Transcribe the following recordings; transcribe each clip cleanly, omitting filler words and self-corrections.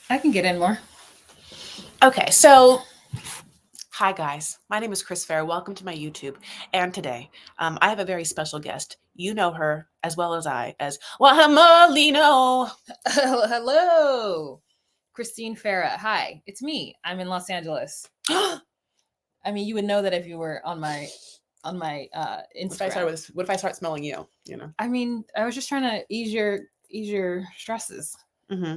I can get in more. Okay, so hi guys. My name is Chris Fair. Welcome to my YouTube. And today, I have a very special guest. You know her as well as I as Wahamalino. Hello, Christine Farah. Hi, it's me. I'm in Los Angeles. I mean, you would know that if you were on my Instagram. What if I start smelling you? You know. I mean, I was just trying to ease your stresses. hmm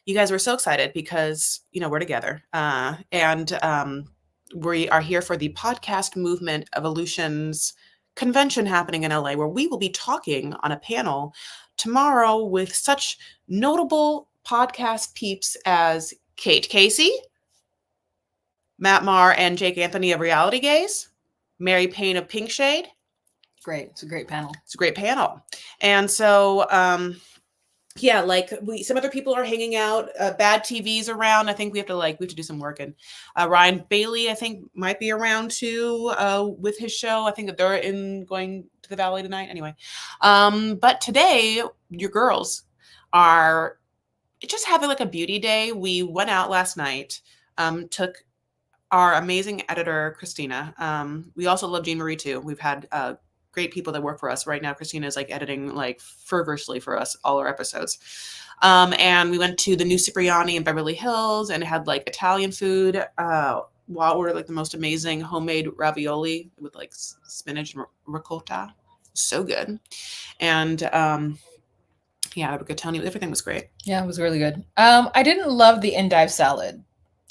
You guys were so excited because we're together, and we are here for the podcast movement evolutions convention happening in LA, where we will be talking on a panel tomorrow with such notable podcast peeps as Kate Casey, Matt Maher and Jake Anthony of Reality Gaze, Mary Payne of Pink Shade. Great, it's a great panel. It's a great panel. And so yeah, like some other people are hanging out. Bad TV's around. I think we have to do some work. And Ryan Bailey, I think, might be around too with his show. I think that they're going to the Valley tonight. Anyway, but today your girls are just having like a beauty day. We went out last night. Took our amazing editor Christina. We also love Jean Marie too. We've had great people that work for us right now. Christina is like editing like fervorously for us all our episodes. And we went to the new Cipriani in Beverly Hills and had like Italian food. While we're like the most amazing homemade ravioli with like spinach and ricotta, so good. And yeah, rigatoni, everything was great. Yeah, it was really good. I didn't love the endive salad.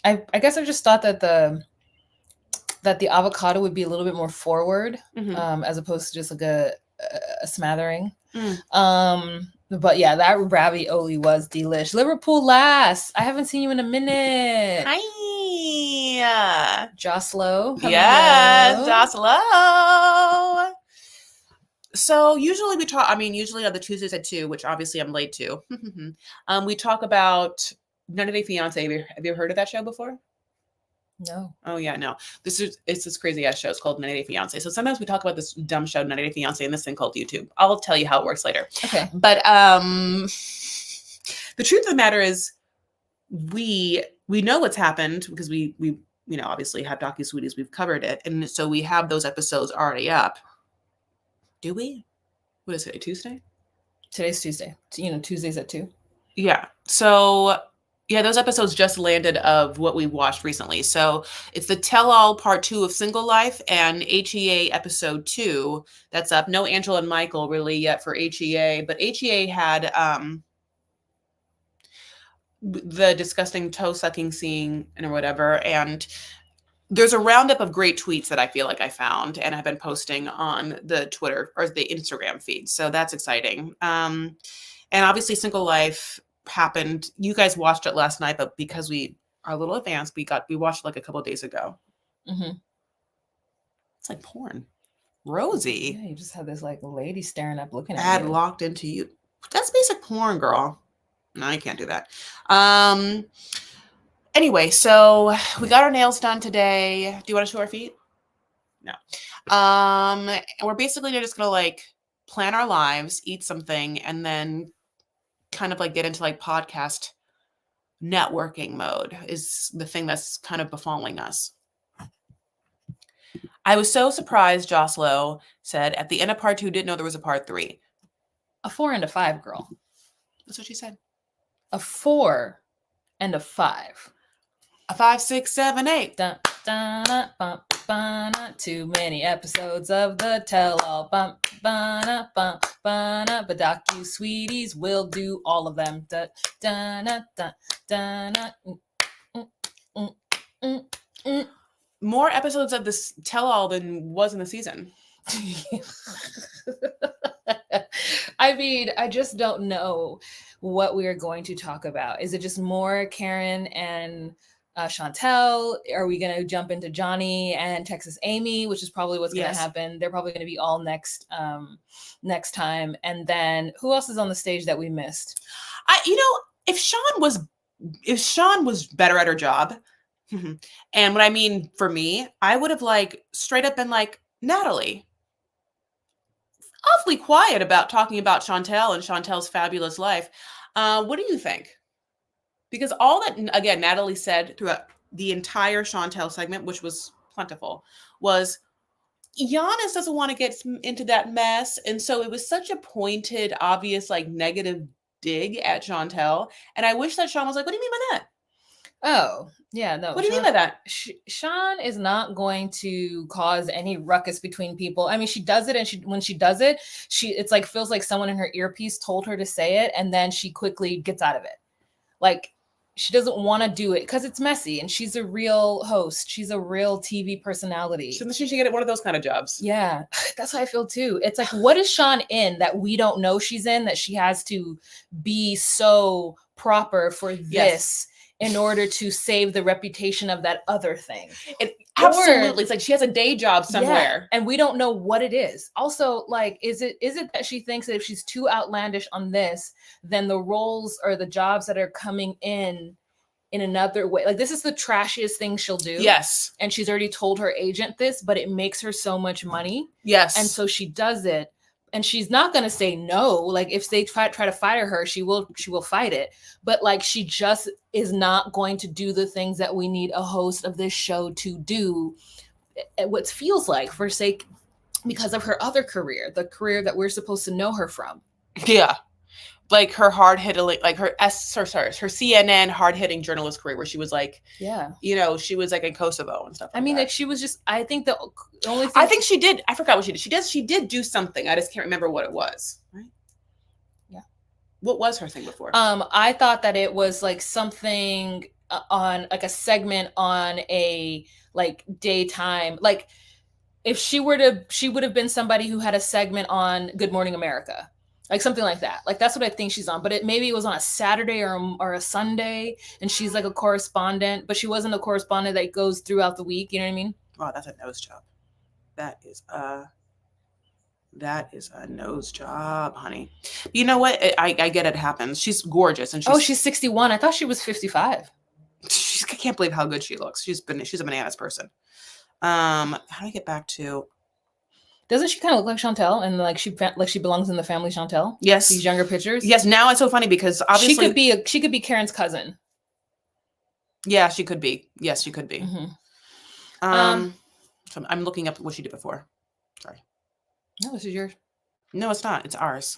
I guess I just thought that the avocado would be a little bit more forward, as opposed to just like a smattering. But yeah, that ravioli was delish. Liverpool lass, I haven't seen you in a minute. Hi. Joslo. Yes, Joslo. So usually we talk, usually on the Tuesdays at 2, which obviously I'm late to. We talk about 90 Day Fiance. Have you heard of that show before? No. Oh yeah, no. It's this crazy ass show. It's called 90 Day Fiance. So sometimes we talk about this dumb show, 90 Day Fiance, and this thing called YouTube. I'll tell you how it works later. Okay. But the truth of the matter is, we know what's happened because we obviously have docu-sweeties. We've covered it, and so we have those episodes already up. Do we? What is it? Tuesday? Today's Tuesday. Tuesdays at 2. Yeah. So yeah, those episodes just landed of what we watched recently. So it's the tell-all part 2 of Single Life and HEA episode 2 that's up. No Angela and Michael really yet for HEA, but HEA had the disgusting toe-sucking scene and or whatever. And there's a roundup of great tweets that I feel like I found and I've been posting on the Twitter or the Instagram feed. So that's exciting. And obviously Single Life happened. You guys watched it last night, but because we are a little advanced, we watched it like a couple of days ago. It's like porn. Rosie. Yeah, you just had this like lady staring up looking at you. Locked into you. That's basic porn, girl. No, I can't do that. Anyway, so we got our nails done today. Do you want to show our feet? No. And we're basically just gonna like plan our lives, eat something, and then kind of like get into like podcast networking mode is the thing that's kind of befalling us. I was so surprised Joslo said at the end of part 2 didn't know there was a part 3. A 4 and a 5, girl. That's what she said. A 4 and a 5. A 5, 6, 7, 8. Dun, dun, dun, bum, bum, too many episodes of the tell-all. Bum, bum, bum, bum, but docu-sweeties will do all of them. Dun, dun, dun, dun, dun, More episodes of this tell-all than was in the season. I mean, I just don't know what we are going to talk about. Is it just more Karen and Chantel? Are we going to jump into Johnny and Texas Amy, which is probably what's going to happen? They're probably going to be all next time. And then who else is on the stage that we missed? If Sean was better at her job, and what I mean for me, I would have like straight up been like, Natalie, awfully quiet about talking about Chantel and Chantel's fabulous life. What do you think? Because all that, again, Natalie said throughout the entire Chantel segment, which was plentiful, was Giannis doesn't want to get into that mess. And so it was such a pointed, obvious, like negative dig at Chantel. And I wish that Sean was like, what do you mean by that? Oh, yeah, no. What do you mean by that? Sean is not going to cause any ruckus between people. I mean, she does it, and when she does it, it's like feels like someone in her earpiece told her to say it, and then she quickly gets out of it. Like, she doesn't want to do it because it's messy, and she's a real host. She's a real TV personality. So she should get one of those kind of jobs. Yeah, that's how I feel too. It's like, what is Sean in that we don't know she's in, that she has to be so proper for this? Yes. In order to save the reputation of that other thing. Absolutely. It's like she has a day job somewhere. Yeah, and we don't know what it is. Also, like, is it that she thinks that if she's too outlandish on this, then the roles or the jobs that are coming in another way, like, this is the trashiest thing she'll do. Yes. And she's already told her agent this, but it makes her so much money. Yes. And so she does it. And she's not going to say no. Like, if they try to fire her, she will fight it. But like, she just is not going to do the things that we need a host of this show to do. What feels like because of her other career, the career that we're supposed to know her from. Yeah. Like her hard-hitting, like her CNN hard-hitting journalist career, where she was like, yeah, she was like in Kosovo and stuff. I mean, like, she was just, I think the only thing, I think she did, I forgot what she did. She did do something. I just can't remember what it was. Right? Yeah. What was her thing before? I thought that it was like something on like a segment on a like daytime, like if she would have been somebody who had a segment on Good Morning America. Like something like that. Like, that's what I think she's on. But maybe it was on a Saturday or a Sunday, and she's like a correspondent, but she wasn't a correspondent that goes throughout the week. You know what I mean? Wow, that's a nose job. That is a nose job, honey. You know what? I get it happens. She's gorgeous, and she's 61. I thought she was 55. I can't believe how good she looks. She's a bananas person. How do I get back to? Doesn't she kind of look like Chantel, and like she belongs in the family Chantel? Yes. These younger pictures. Yes. Now it's so funny because obviously she could be Karen's cousin. Yeah, she could be. Yes, she could be. Mm-hmm. So I'm looking up what she did before. Sorry. No, this is yours. No, it's not. It's ours.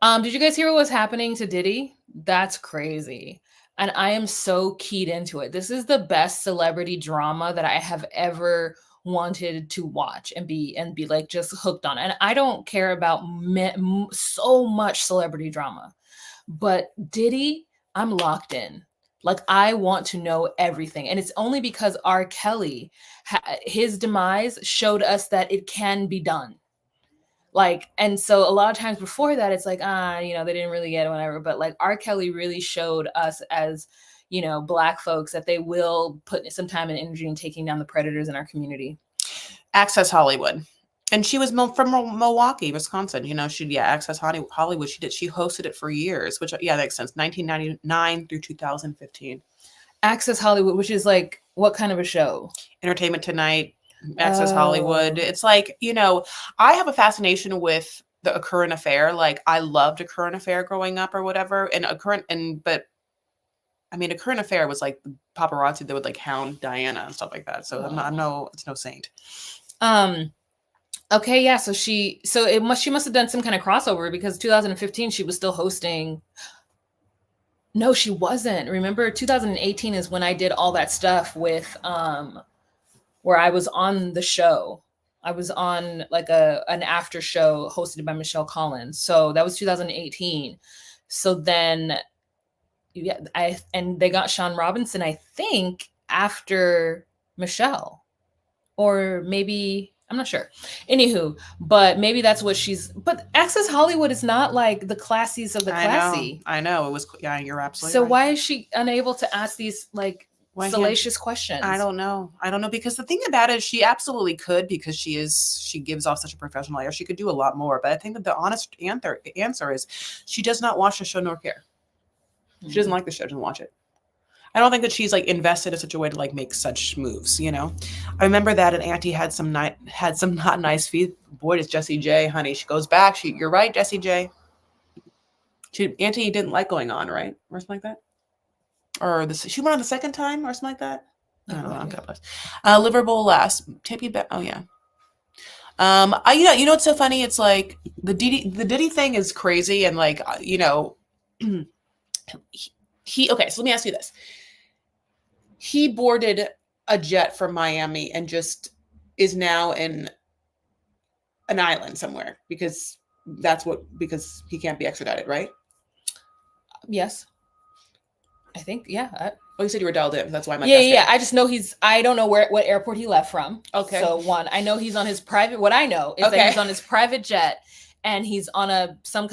Oh. Did you guys hear what was happening to Diddy? That's crazy. And I am so keyed into it. This is the best celebrity drama that I have ever wanted to watch and be like just hooked on. And I don't care about so much celebrity drama, but Diddy, I'm locked in. Like, I want to know everything. And it's only because R. Kelly, his demise showed us that it can be done. Like, and so a lot of times before that, it's like, they didn't really get it, whatever. But like, R. Kelly really showed us as, Black folks, that they will put some time and energy in taking down the predators in our community. Access Hollywood. And she was from Milwaukee, Wisconsin. Access Hollywood. She hosted it for years, which, that makes sense. 1999 through 2015. Access Hollywood, which is like, what kind of a show? Entertainment Tonight, Access Hollywood. It's like, I have a fascination with A Current Affair. Like, I loved A Current Affair growing up or whatever. A Current Affair was like the paparazzi that would like hound Diana and stuff like that. So it's no saint. Okay, yeah. So she must have done some kind of crossover, because 2015 she was still hosting. No, she wasn't. Remember, 2018 is when I did all that stuff with where I was on the show. I was on like an after show hosted by Michelle Collins. So that was 2018. So then they got Sean Robinson, I think, after Michelle, or maybe, I'm not sure. Anywho, but maybe that's what but Access Hollywood is not like the classiest of the classy. I know. It was, yeah, you're absolutely so right. Why is she unable to ask these like salacious questions? I don't know, because the thing about it is she absolutely could, because she gives off such a professional air. She could do a lot more, but I think that the honest answer is she does not watch the show nor care. She doesn't like the show, doesn't watch it. I don't think that she's like invested in such a way to like make such moves, I remember that an auntie had some not nice feet. Boy, does Jessie J, honey. She goes back. You're right, Jessie J. Auntie didn't like going on, right? Or something like that. or she went on the second time or something like that. I don't know. No I'm idea. gonna post. Liverpool last. Take me back. Oh yeah. You know what's so funny? It's like the Diddy thing is crazy, and like he okay. So let me ask you this: he boarded a jet from Miami and just is now in an island somewhere because because he can't be extradited, right? Yes, I think. Yeah. Oh, you said you were dialed in. That's why I'm Yeah, yeah, asking. yeah. I just know he's. I don't know what airport he left from. Okay. So one, I know he's on his private. What I know is that Okay. he's on his private jet, and he's on some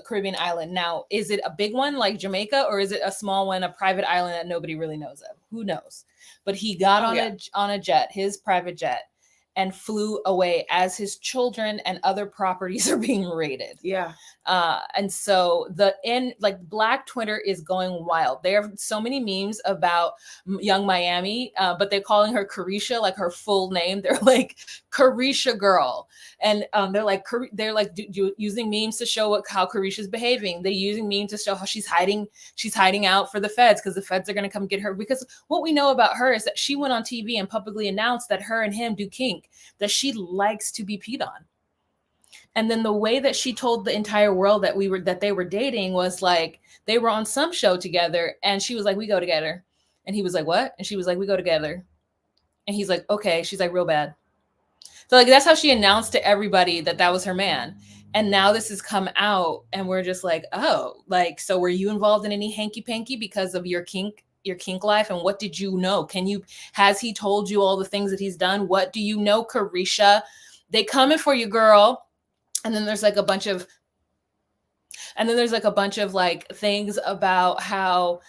Caribbean island. Now, is it a big one like Jamaica, or is it a small one, a private island that nobody really knows of? Who knows? But he got Oh, on yeah. a jet, his private jet, and flew away as his children and other properties are being raided. Yeah. And so Black Twitter is going wild. There are so many memes about young Miami, but they're calling her Carisha, like her full name. They're like Carisha girl, and they're like using memes to show how Carisha's behaving. They're using memes to show how she's hiding out for the feds because the feds are going to come get her. Because what we know about her is that she went on TV and publicly announced that her and him do kink, that she likes to be peed on. And then the way that she told the entire world that they were dating was like they were on some show together, and she was like, "We go together," and he was like, "What?" And she was like, "We go together," and he's like, "Okay." She's like, "Real bad." So like that's how she announced to everybody that that was her man. And now this has come out, and we're just like, oh, like, so were you involved in any hanky panky because of your kink life? And what did you know? Has he told you all the things that he's done? What do you know, Carisha? They coming for you, girl. And then there's like a bunch of like things about how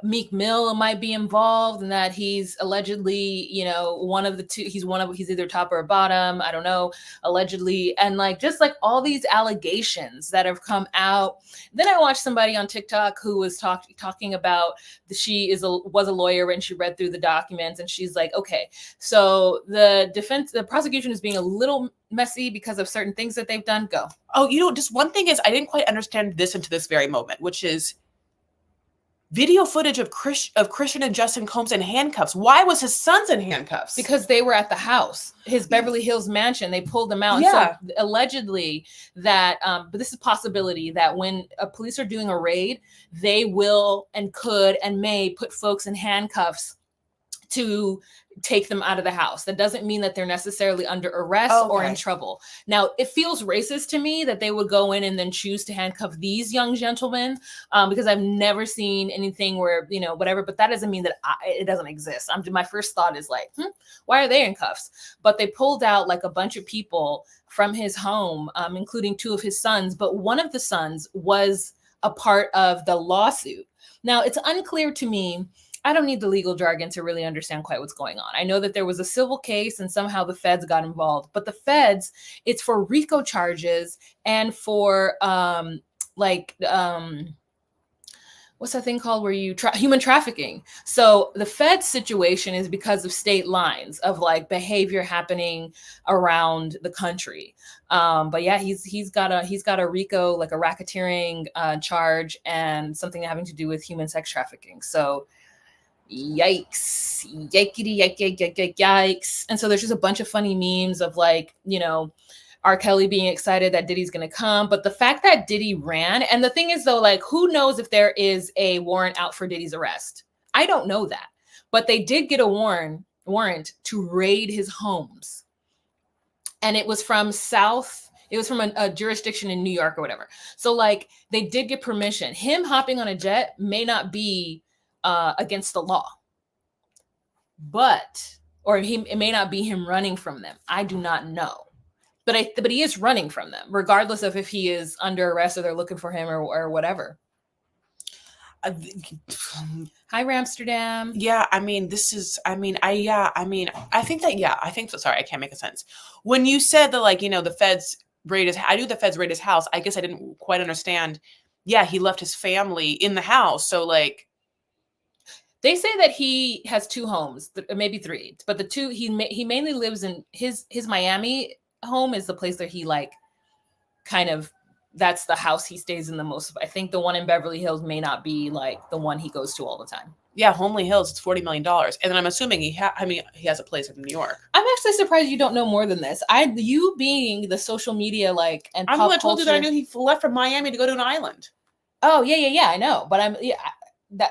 Meek Mill might be involved and that he's allegedly, one of the two. He's either top or bottom. I don't know. Allegedly, and like just like all these allegations that have come out. Then I watched somebody on TikTok who was talking about was a lawyer and she read through the documents and she's like, okay, so the prosecution is being a little messy because of certain things that they've done. Go. Oh, just one thing is I didn't quite understand this until this very moment, which is video footage of Christian and Justin Combs in handcuffs. Why was his sons in handcuffs? Because they were at the house, his Beverly Hills mansion. They pulled them out. Yeah. And so allegedly that, but this is a possibility that when police are doing a raid, they will and could and may put folks in handcuffs to take them out of the house. That doesn't mean that they're necessarily under arrest or in trouble. Now, it feels racist to me that they would go in and then choose to handcuff these young gentlemen because I've never seen anything where, whatever, but that doesn't mean that it doesn't exist. My first thought is like, why are they in cuffs? But they pulled out like a bunch of people from his home, including two of his sons, but one of the sons was a part of the lawsuit. Now, it's unclear to me. I don't need the legal jargon to really understand quite what's going on. I know that there was a civil case and somehow the feds got involved, but the feds, it's for RICO charges and for what's that thing called where you human trafficking. So the Fed situation is because of state lines of like behavior happening around the country. But yeah, he's got a RICO, like a racketeering charge and something having to do with human sex trafficking. So yikes, yikes. And so there's just a bunch of funny memes of like, R. Kelly being excited that Diddy's going to come. But the fact that Diddy ran, and the thing is though, like, who knows if there is a warrant out for Diddy's arrest? I don't know that. But they did get a warrant to raid his homes. And it was from a jurisdiction in New York or whatever. So like they did get permission. Him hopping on a jet may not be against the law, it may not be him running from them. I do not know, but he is running from them, regardless of if he is under arrest or they're looking for him or whatever. Hi, Ramsterdam. Yeah, I think so. Sorry, I can't make a sense. When you said that, like, the feds I knew the feds raided his house. I guess I didn't quite understand. Yeah, he left his family in the house. So like, they say that he has two homes, maybe three, but the two he mainly lives in his Miami home is the place that he like kind of that's the house he stays in the most of. I think the one in Beverly Hills may not be like the one he goes to all the time. Yeah, Homely Hills, it's $40 million. And then I'm assuming he has a place in New York. I'm actually surprised you don't know more than this. You being the social media like and I'm pop the one that told you that I culture- knew he left from Miami to go to an island. Oh yeah, I know. But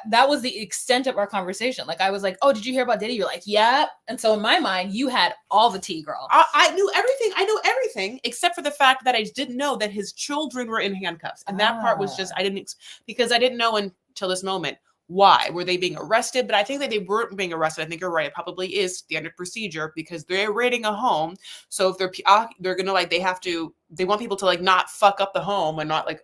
that was the extent of our conversation. Like I was like, oh, did you hear about Diddy? You're like, yeah. And so in my mind, you had all the tea, girl. I knew everything. I know everything except for the fact that I didn't know that his children were in handcuffs. And that part was just, because I didn't know until this moment. Why were they being arrested? But I think that they weren't being arrested. I think you're right. It probably is standard procedure because they're raiding a home. So if they're gonna like, they want people to like not fuck up the home and not like.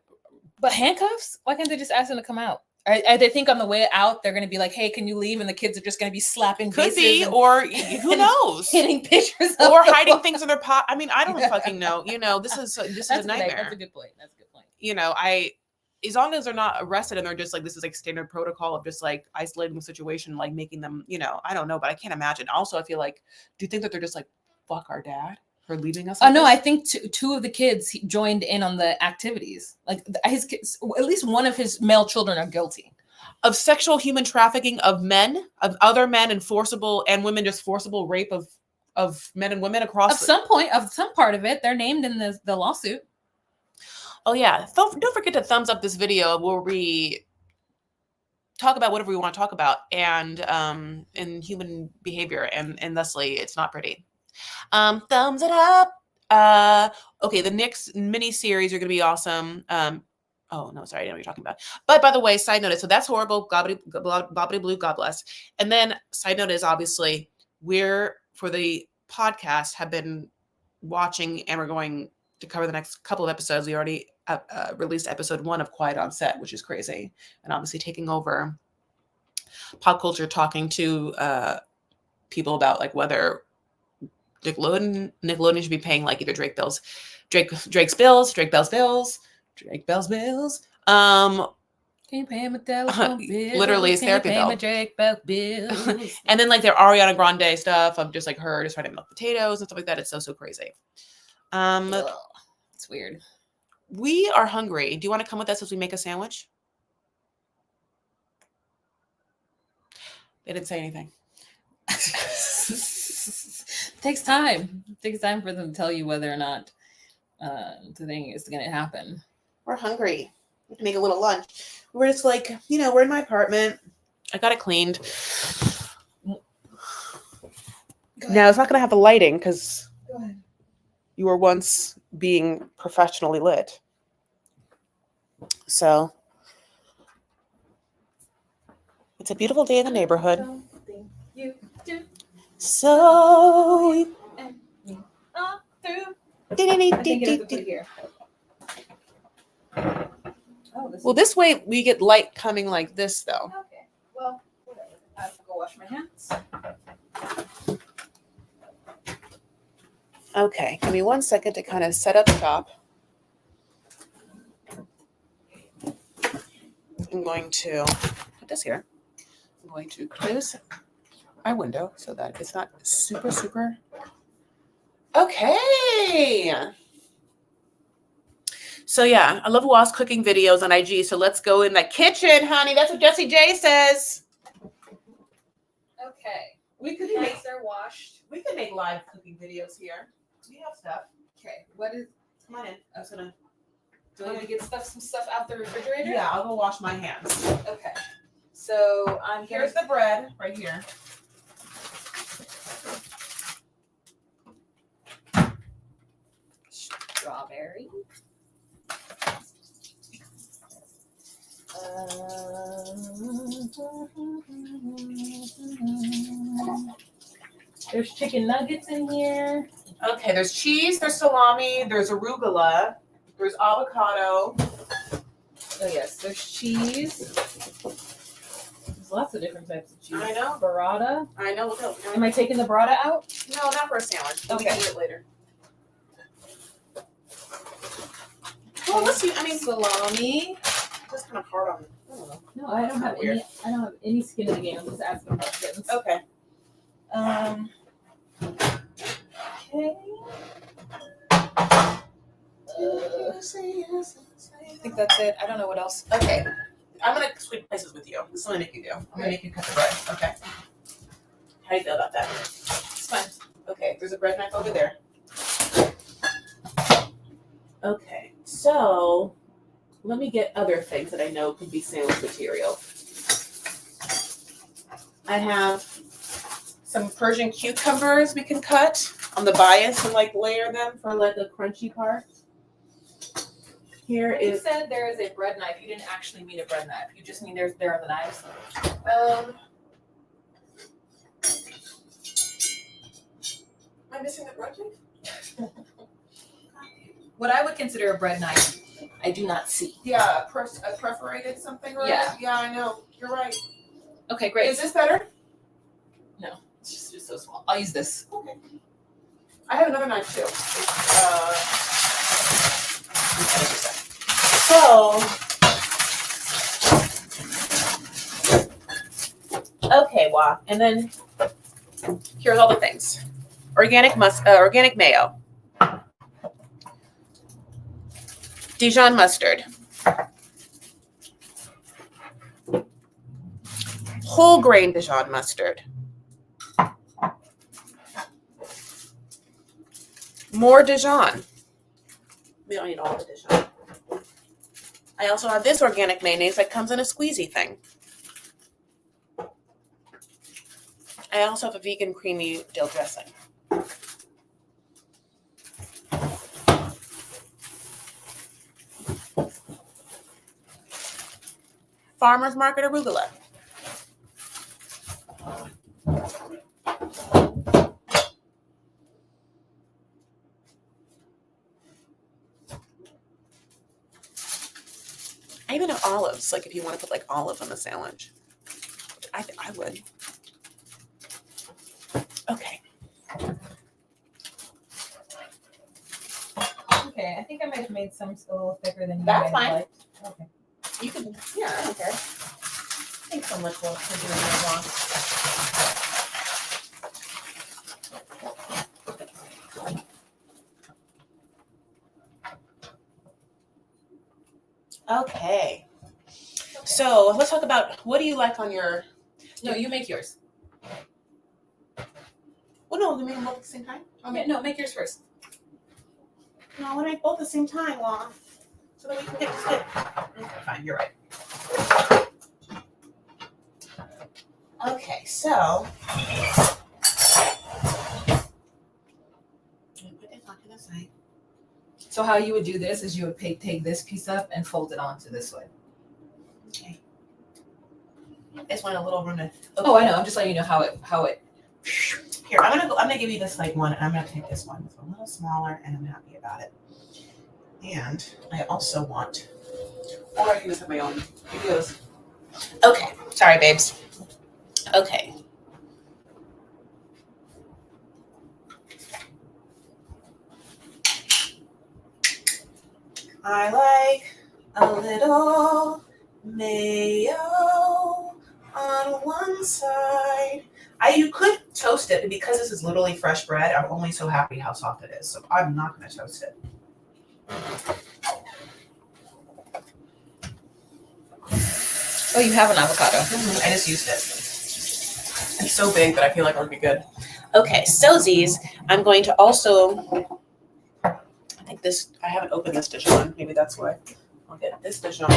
But handcuffs? Why can't they just ask them to come out? They think on the way out they're going to be like, "Hey, can you leave?" And the kids are just going to be slapping. Could be, or who knows? Hitting pictures or hiding things in their pot. I mean, I don't fucking know. This is a nightmare. That's a good point. As long as they're not arrested and they're just like, this is like standard protocol of just like isolating the situation, like making them, I don't know, but I can't imagine. Also, I feel like, do you think that they're just like, fuck our dad for leaving us? Oh no, I think two of the kids joined in on the activities. Like his kids, at least one of his male children are guilty of sexual human trafficking of men, of other men, and forcible and women, just forcible rape of men and women across. Of some point, of some part of it, they're named in the lawsuit. Oh yeah, don't forget to thumbs up this video where we talk about whatever we want to talk about and human behavior and thusly it's not pretty. Thumbs it up. Okay, the next mini series are gonna be awesome. Oh no, sorry, I know what you're talking about. But by the way, side note, so that's horrible. Bobbity blue, God bless. And then side note is obviously we're for the podcast have been watching and we're going to cover the next couple of episodes. We already released episode 1 of Quiet on Set, which is crazy, and obviously taking over pop culture, talking to people about like whether Nickelodeon should be paying like either Drake Bell's bills. Can you pay my telephone bill? Literally, it's therapy bill. Can you pay my Drake Bell bills? And then like their Ariana Grande stuff of just like her just trying to milk potatoes and stuff like that. It's so crazy. It's weird. We are hungry. Do you want to come with us as we make a sandwich? They didn't say anything. Takes time. It takes time for them to tell you whether or not the thing is going to happen. We're hungry. We have to make a little lunch. We're just like, we're in my apartment. I got it cleaned. Now it's not going to have the lighting because you were once being professionally lit. So it's a beautiful day in the neighborhood. You do. So I think it has to put it here. Oh, this way we get light coming like this though. Okay. Well, whatever. I have to go wash my hands. Okay, give me 1 second to kind of set up shop. I'm going to put this here. I'm going to close my window so that it's not super. Okay. So yeah, I love Wa's cooking videos on IG. So let's go in the kitchen, honey. That's what Jessie J says. Okay. We could Hands are washed. We could make live cooking videos here. We have stuff. Okay. What is? Come on in. I was gonna. Do you want me to get some stuff out the refrigerator? Yeah, I'll go wash my hands. Okay. So Here's the bread right here. Strawberry. There's chicken nuggets in here. Okay, there's cheese, there's salami, there's arugula, there's avocado. Oh yes, there's cheese. There's lots of different types of cheese. I know. Burrata. I know. Am I taking the burrata out? No, not for a sandwich. Okay. We can do it later. Well, let's see. I mean, salami. Just kind of hard on. I don't know. No, I don't have any. I don't have any skin in the game. I'm just asking questions. Okay. Okay. I think that's it. I don't know what else. Okay. I'm going to switch places with you. This is what I make you do. I'm going to make you cut the bread. Okay. How do you feel about that? It's fine. Okay. There's a bread knife over there. Okay. So let me get other things that I know could be sandwich material. I have some Persian cucumbers we can cut on the bias and like layer them for like the crunchy part. Here You is said there is a bread knife. You didn't actually mean a bread knife. You just mean there are the knives. Am I missing the bread knife? What I would consider a bread knife, I do not see. Yeah, a perforated something, right? Yeah. Yeah, I know. You're right. Okay, great. Is this better? No, it's just so small. I'll use this. Okay. I have another knife too. Okay, wow. And then here's all the things. Organic mayo. Dijon mustard. Whole grain Dijon mustard. More Dijon. We don't need all the Dijon. I also have this organic mayonnaise that comes in a squeezy thing. I also have a vegan creamy dill dressing. Farmer's Market arugula. I even have olives, like if you want to put like olive on the sandwich. I would. Okay. Okay, I think I might have made some a little thicker than you That's might have fine. liked. Okay. You can, yeah, I don't care. Thanks so much for doing that, Okay. So let's talk about what do you like on your. No, you make yours. Well, no, we make them both at the same time. Okay, no, make yours first. No, I want to make both at the same time, Law. So that we can get this good. Okay, fine, you're right. Okay, so. Put this onto the side. So how you would do this is you would take this piece up and fold it onto this way. Okay. This one a little room to. Oh, I know. I'm just letting you know how it. Here, I'm gonna give you this like one, and I'm gonna take this one. It's a little smaller, and I'm happy about it. And I also want, or I can just have my own videos. Okay, sorry, babes. Okay. I like a little mayo on one side. You could toast it, but because this is literally fresh bread, I'm only so happy how soft it is. So I'm not going to toast it. Oh, you have an avocado. I just used it. It's so big that I feel like it would be good. Okay, so these, I'm going to also, I think this, I haven't opened this Dijon. Maybe that's why. I'll get this Dijon.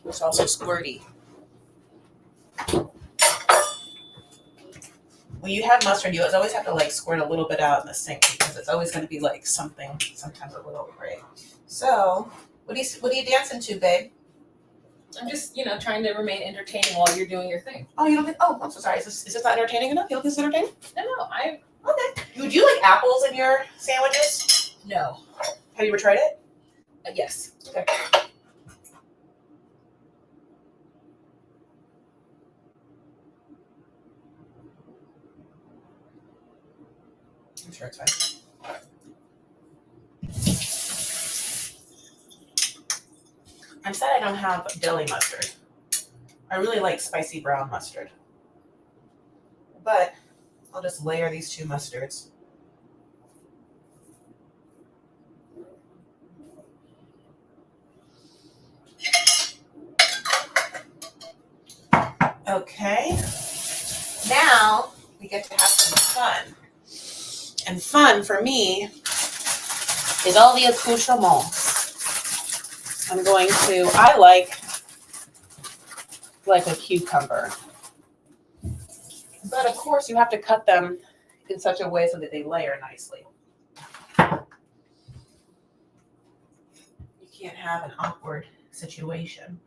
It's also squirty. When you have mustard, you always have to like squirt a little bit out in the sink because it's always going to be like something, sometimes a little gray. So, what are you dancing to, babe? I'm just, trying to remain entertaining while you're doing your thing. Oh, you don't think? Oh, I'm so sorry. Is this not entertaining enough? You don't think it's entertaining? No, Okay. Would you like apples in your sandwiches? No. Have you ever tried it? Yes. Okay. I'm sure it's fine. I'm sad I don't have deli mustard. I really like spicy brown mustard. But I'll just layer these two mustards. Okay. Now we get to have some fun. And fun for me is all the accoutrements. I like a cucumber. But of course you have to cut them in such a way so that they layer nicely. You can't have an awkward situation.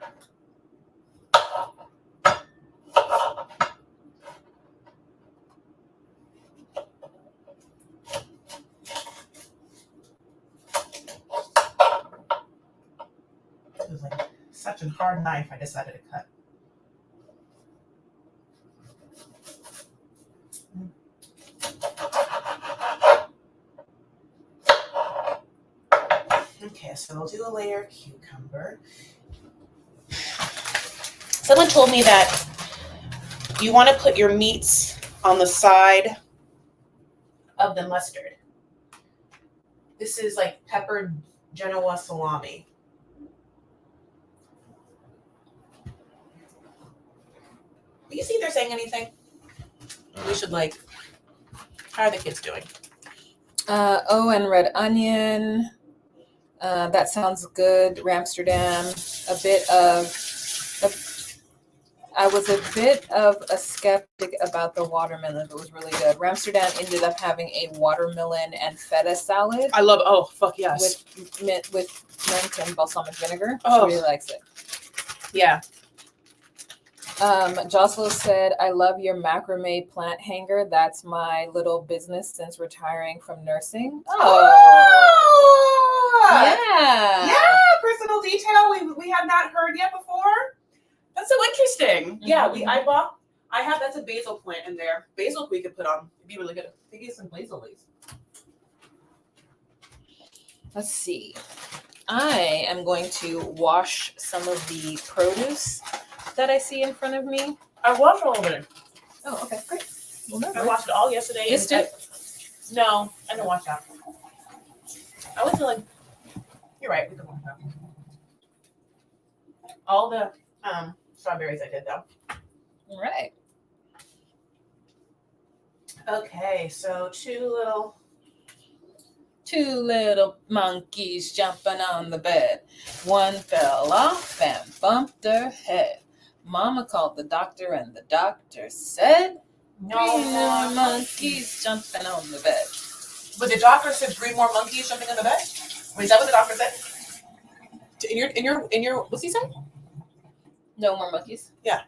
It was like such a hard knife I decided to cut. Okay, so we'll do a layer of cucumber. Someone told me that you want to put your meats on the side of the mustard. This is like peppered Genoa salami. Do you see they're saying anything? We should how are the kids doing? And red onion. That sounds good. Ramsterdam. I was a bit of a skeptic about the watermelon, but it was really good. Ramsterdam ended up having a watermelon and feta salad. I love. Oh fuck yes. With mint and balsamic vinegar. Oh. She really likes it. Yeah. Jocelyn said, "I love your macrame plant hanger. That's my little business since retiring from nursing." Yeah. Personal detail we have not heard yet before. That's so interesting. Mm-hmm. Yeah, that's a basil plant in there. Basil we could put on. It'd be really good. I think it's some basil leaves. Let's see. I am going to wash some of the produce that I see in front of me. I washed all of it. Oh, okay, great. Well, I washed it all yesterday. No, I didn't wash that. I was feeling. You're right. We can wash that. All the strawberries I did though. All right. Okay, so two little monkeys jumping on the bed. One fell off and bumped her head. Mama called the doctor and the doctor said, no more monkeys jumping on the bed. But the doctor said 3 more monkeys jumping on the bed? Wait, is that what the doctor said? In your what's he say? No more monkeys? Yeah.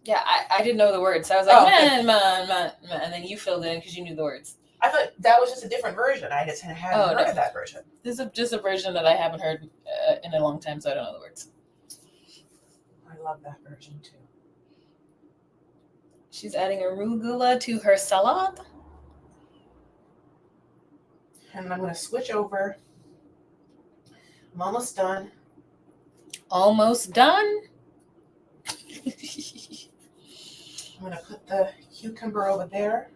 Yeah, I didn't know the words. So I was like, man, and then you filled in because you knew the words. I thought that was just a different version. I just hadn't heard of that version. This is just a version that I haven't heard in a long time, so I don't know the words. I love that version too. She's adding arugula to her salad. And I'm going to switch over. I'm almost done. Almost done? I'm going to put the cucumber over there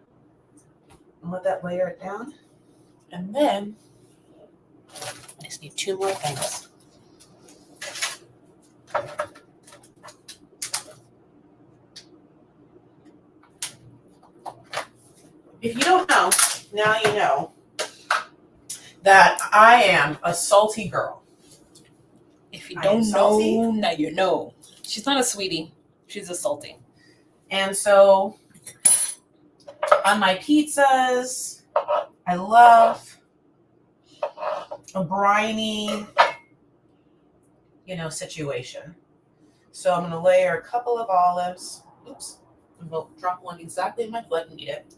and let that layer it down. And then I just need 2 more things. If you don't know, now you know that I am a salty girl. If you don't know, now you know. She's not a sweetie. She's a salty. And so on my pizzas, I love a briny, situation. So I'm going to layer a couple of olives. Oops. I'm going to drop one exactly in my foot and eat it.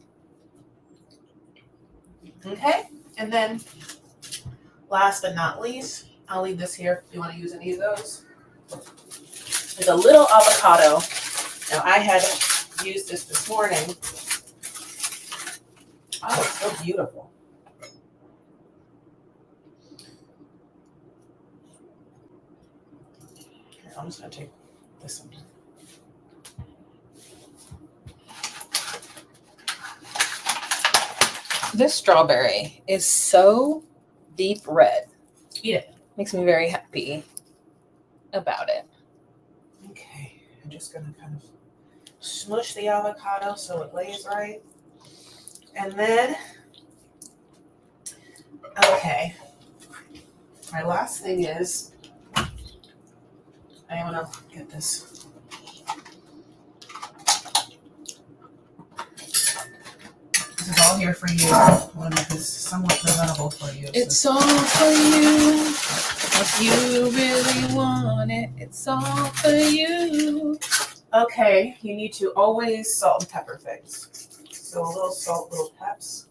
Okay. And then last but not least, I'll leave this here if you want to use any of those. There's a little avocado. Now I had used this morning. Oh, it's so beautiful. Here, I'm just going to take this one. This strawberry is so deep red. Eat it. Makes me very happy about it. Okay. I'm just going to kind of smush the avocado so it lays right. And then, okay, my last thing is, I want to get this. This is all here for you. I want to make this somewhat presentable for you. It's all for you. If you really want it, it's all for you. Okay, you need to always salt and pepper things. So a little salt, little peps.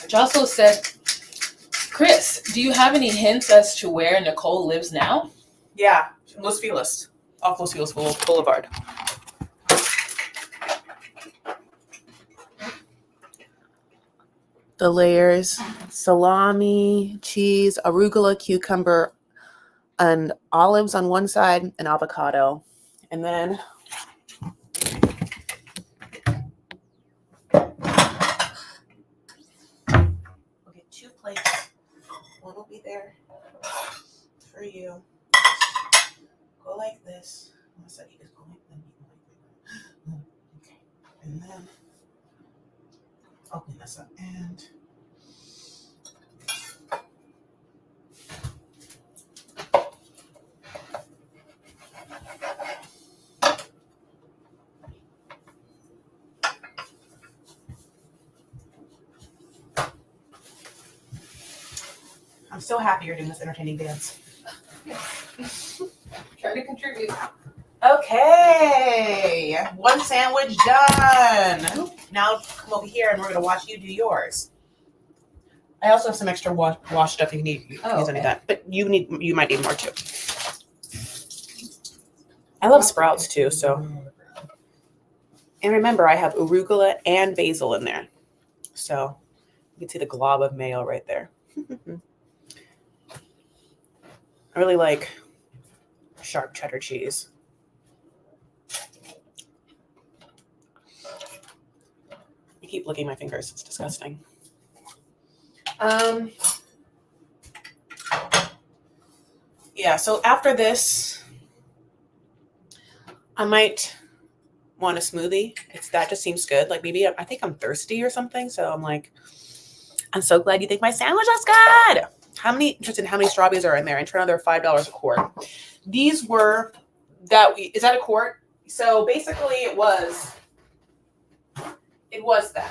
Jocelyn said, Chris, do you have any hints as to where Nicole lives now? Yeah, Los Feliz, off Los Feliz Boulevard. The layers: salami, cheese, arugula, cucumber, and olives on one side, and avocado. And then we'll get 2 plates. One will be there for you. Go like this. Unless I need to go like that. Okay. And then open this up and I'm so happy you're doing this entertaining dance. Try to contribute. Okay, 1 sandwich done. Now come over here and we're gonna watch you do yours. I also have some extra wash stuff if you need. You can use any of that, but you might need more too. I love sprouts too. So, and remember, I have arugula and basil in there, so you can see the glob of mayo right there. I really like sharp cheddar cheese. I keep licking my fingers. It's disgusting. Yeah, so after this, I might want a smoothie. That just seems good. Like maybe I think I'm thirsty or something. So I'm like, I'm so glad you think my sandwich is good. How many strawberries are in there? And for another $5 a quart. These were is that a quart? So basically it was that.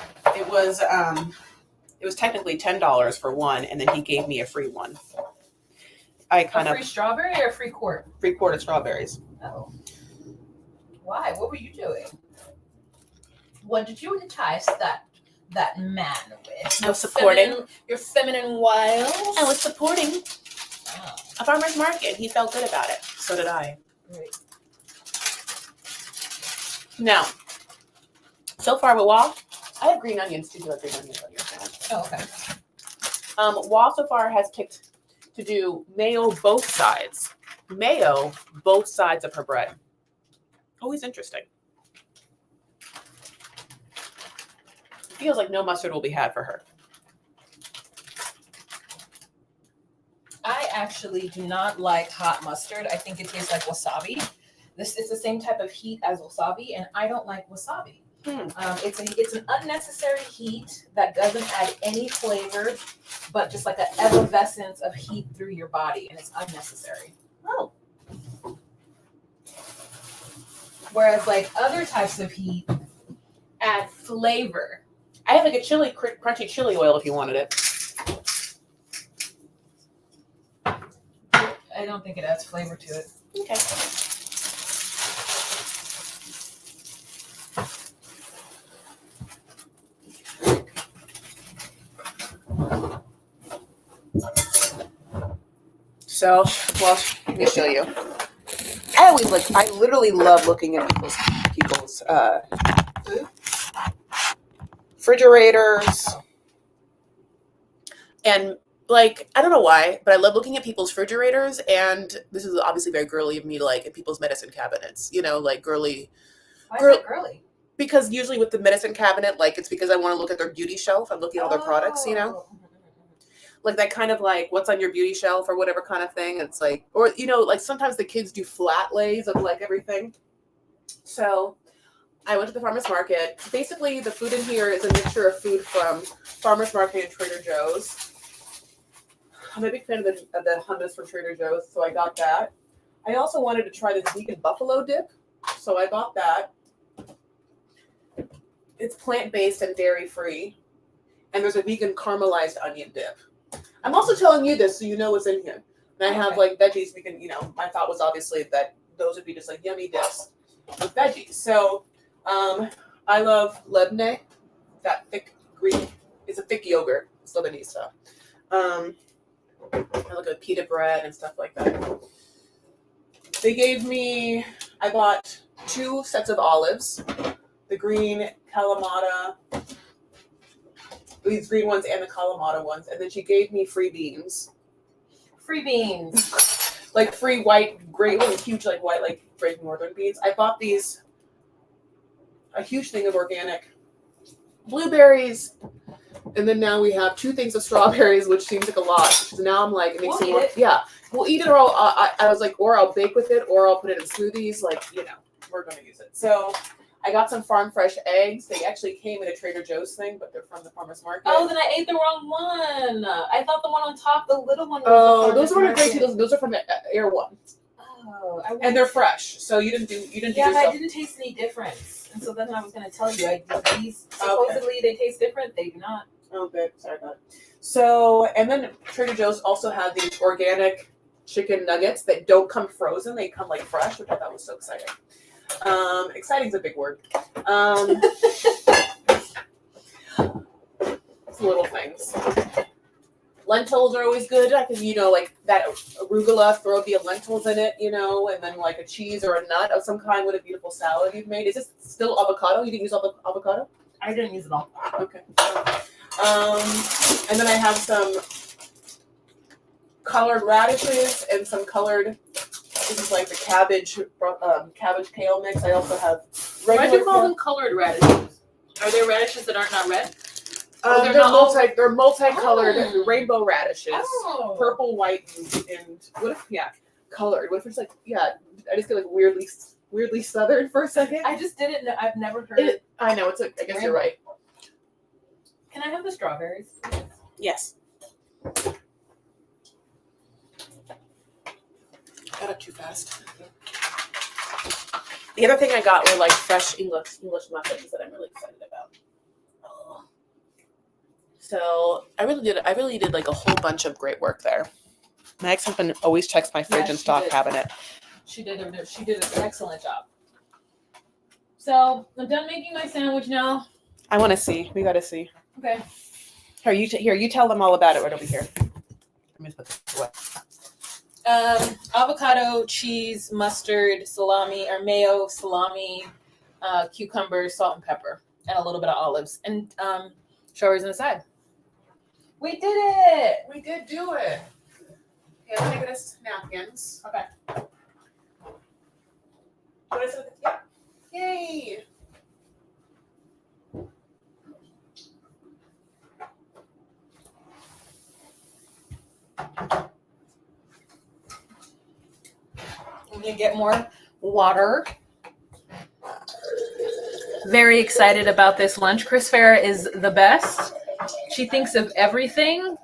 It was technically $10 for one, and then he gave me a free one. A free strawberry or a free quart? Free quart of strawberries. Oh. Why? What were you doing? What did you entice that man with? I was supporting your feminine wiles. I was supporting a farmer's market. He felt good about it. So did I. Right. Now, so far with Wall, I have green onions too. Do you have green onions on your sandwich? Oh, okay. Wall so far has picked to do mayo both sides. Mayo both sides of her bread. Always interesting. Feels like no mustard will be had for her. I actually do not like hot mustard. I think it tastes like wasabi. This is the same type of heat as wasabi, and I don't like wasabi. It's an unnecessary heat that doesn't add any flavor, but just like an effervescence of heat through your body, and it's unnecessary. Oh. Whereas like other types of heat add flavor. I have like a crunchy chili oil if you wanted it. I don't think it adds flavor to it. Okay. So, well, let me show you. I literally love looking at people's refrigerators. And like, I don't know why, but I love looking at people's refrigerators. And this is obviously very girly of me to like at people's medicine cabinets, you know, like girly. Why is it girly? Because usually with the medicine cabinet, like it's because I want to look at their beauty shelf. I'm looking at all their products, you know. like that kind of like what's on your beauty shelf or whatever kind of thing. It's like, or you know, like sometimes the kids do flat lays of like everything. So I went to the farmer's market. Basically, the food in here is a mixture of food from farmer's market and Trader Joe's. I'm a big fan of the hummus from Trader Joe's, so I got that. I also wanted to try this vegan buffalo dip, so I got that. It's plant-based and dairy-free, and there's a vegan caramelized onion dip. I'm also telling you this so you know what's in here. And I have like veggies. We can, you know, my thought was obviously that those would be just like yummy dips with veggies. So I love lebne, that thick Greek. It's a thick yogurt. It's Lebanese stuff. I look at pita bread and stuff like that. They gave me, I bought 2 sets of olives, the green Kalamata, these green ones and the Kalamata ones, and then she gave me free beans. Free beans. Like free white, great, really huge, like white, like great northern beans. I bought these, a huge thing of organic blueberries, and then now we have 2 things of strawberries, which seems like a lot. So now I'm like, it makes me want, yeah, we'll eat it, or I was like, or I'll bake with it, or I'll put it in smoothies, like, you know, we're going to use it. So I got some farm fresh eggs. They actually came in a Trader Joe's thing, but they're from the farmer's market. Oh, then I ate the wrong one. I thought the one on top, the little one. Oh, those weren't great too. Those are from Air One. Oh, and they're fresh. So you didn't do. Yeah, but I didn't taste any difference. And so then I was going to tell you, these supposedly they taste different. They do not. Oh, good. Sorry about it. So, and then Trader Joe's also had these organic chicken nuggets that don't come frozen. They come like fresh, which I thought was so exciting. Exciting is a big word. Little things. Lentils are always good. I can, you know, like that arugula, throw the lentils in it, you know, and then like a cheese or a nut of some kind with a beautiful salad you've made. Is this still avocado? You didn't use avocado? I didn't use it all. Okay. And then I have some colored radishes and some colored. This is like the cabbage kale mix. I also have. Why do you call them colored radishes? Are there radishes that aren't not red? They're multicolored rainbow radishes. Oh. Purple, white, and what if colored? What if it's like I just get like weirdly southern for a second. I just didn't know. I've never heard it. I know I guess rainbow. You're right. Can I have the strawberries? Yes. Got up too fast. The other thing I got were like fresh English muffins that I'm really excited about. Oh. So I really did like a whole bunch of great work there. My ex-husband always checks my fridge and stock cabinet. She did an excellent job. So I'm done making my sandwich now. I want to see. We got to see. Okay. Here, you tell them all about it right over here. Let me put this away. Avocado, cheese, mustard, salami, or mayo, salami, cucumber, salt and pepper, and a little bit of olives, and strawberries on the side. We did it! We did do it. Okay, I'm gonna get us napkins. Okay. Yeah. Yay! I'm gonna get more water. Very excited about this lunch. Chris Farah is the best. She thinks of everything.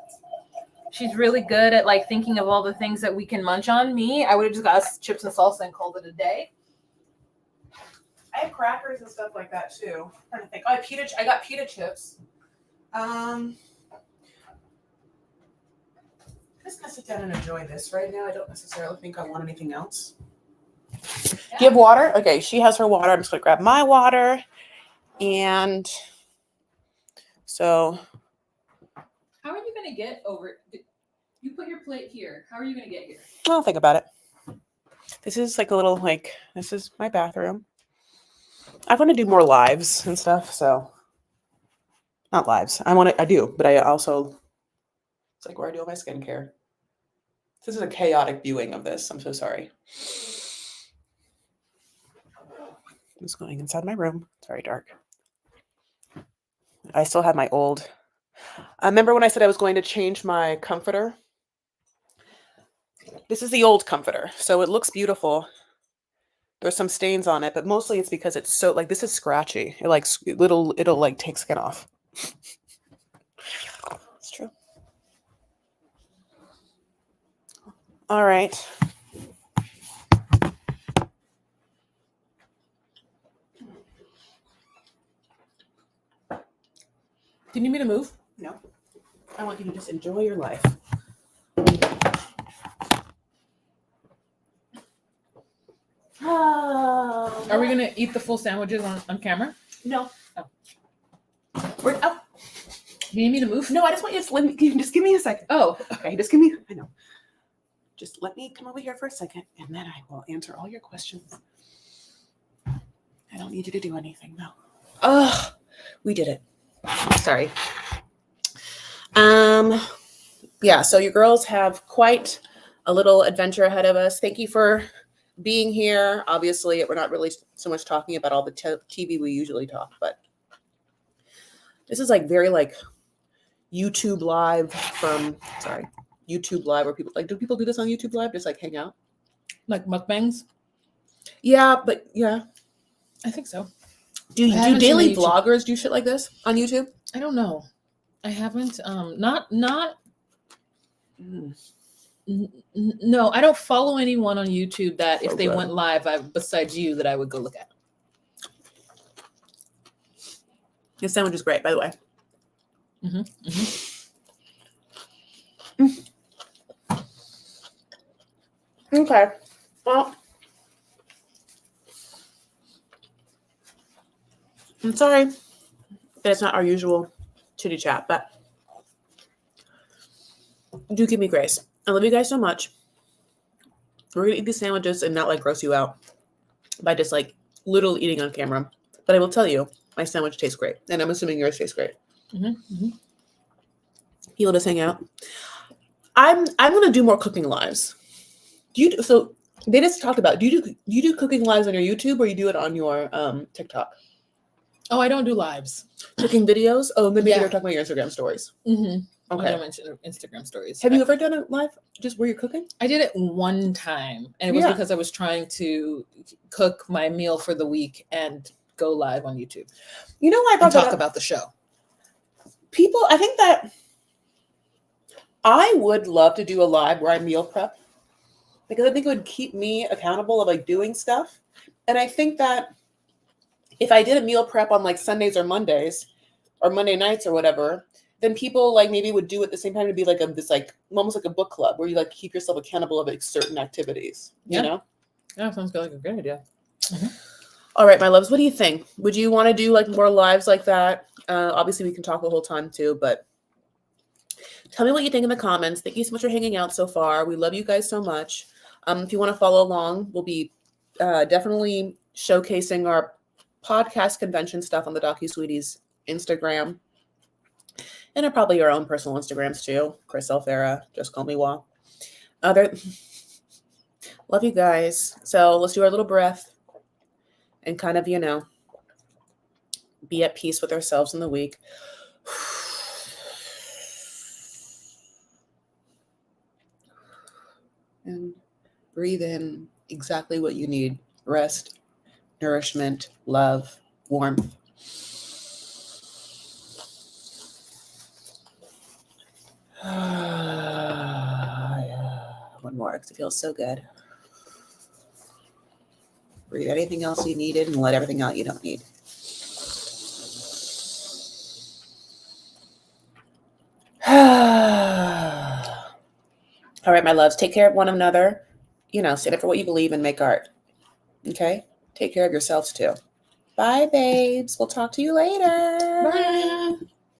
She's really good at like thinking of all the things that we can munch on. Me, I would have just got us chips and salsa and called it a day. I have crackers and stuff like that too. I'm trying to think. I got pita chips. I'm just gonna sit down and enjoy this right now. I don't necessarily think I want anything else. Yeah. Give water. Okay, she has her water. I'm just gonna grab my water, and so. How are you gonna get over? You put your plate here. How are you gonna get here? I'll think about it. This is like a little this is my bathroom. I want to do more lives and stuff, so not lives. I do, but I also it's like where I do all my skincare. This is a chaotic viewing of this. I'm so sorry. I'm just going inside my room. It's very dark. I still have my old I remember when I said I was going to change my comforter. This is the old comforter, so it looks beautiful. There's some stains on it, but mostly it's because it's so like this is scratchy. It like it'll like take skin off. It's true. All right. Do you need me to move? No. I want you to just enjoy your life. Are we gonna eat the full sandwiches on camera? No. Oh. We're out. Do you need me to move? No, I just want you to just give me a second. Oh, Okay, just give me. I know. Just let me come over here for a second, and then I will answer all your questions. I don't need you to do anything, though. Oh, we did it. Sorry. Yeah, so your girls have quite a little adventure ahead of us. Thank you for being here. Obviously, we're not really so much talking about all the TV we usually talk, but this is like very like YouTube live from, sorry, YouTube live where people like, do people do this on YouTube live? Just like hang out? like mukbangs? Yeah, but yeah. I think so. Do haven't daily seen the YouTube- vloggers do shit like this on YouTube? I don't know. I haven't. Not. No, I don't follow anyone on YouTube that if they Okay. went live, besides you, that I would go look at. This sandwich is great, by the way. Okay. Well, I'm sorry that it's not our usual chitty chat, but do give me grace. I love you guys so much. We're gonna eat these sandwiches and not like gross you out by just like little eating on camera. But I will tell you, my sandwich tastes great, and I'm assuming yours tastes great. You let us hang out. I'm gonna do more cooking lives. So they just talked about, do you do cooking lives on your YouTube, or you do it on your TikTok? Oh, I don't do lives. Cooking videos? Oh, maybe Yeah. you're talking about your Instagram stories. I Okay. don't mention Instagram stories. Have you ever done a live just where you're cooking? I did it one time, and it was Yeah. because I was trying to cook my meal for the week and go live on YouTube You know why I and brought that talk up? about the show. People, I think that I would love to do a live where I meal prep, because I think it would keep me accountable of like doing stuff. And I think that if I did a meal prep on like Sundays or Mondays or Monday nights or whatever, then people like maybe would do it at the same time to be like this like almost like a book club where you like keep yourself accountable of like certain activities. Yeah. You know? Yeah, sounds like a great idea. All right, my loves, what do you think? Would you want to do like more lives like that? Obviously, we can talk the whole time too, but tell me what you think in the comments. Thank you so much for hanging out so far. We love you guys so much. If you want to follow along, we'll be definitely showcasing our podcast convention stuff on the DocuSweeties Instagram. And probably your own personal Instagrams too. Chris Alfera, just call me Wah. Love you guys. So let's do our little breath and kind of, be at peace with ourselves in the week. And breathe in exactly what you need. Rest, nourishment, love, warmth. One more, because it feels so good. Breathe anything else you needed and let everything out you don't need. All right, my loves, take care of one another. Stand up for what you believe and make art. Okay? Take care of yourselves too. Bye, babes. We'll talk to you later. Bye.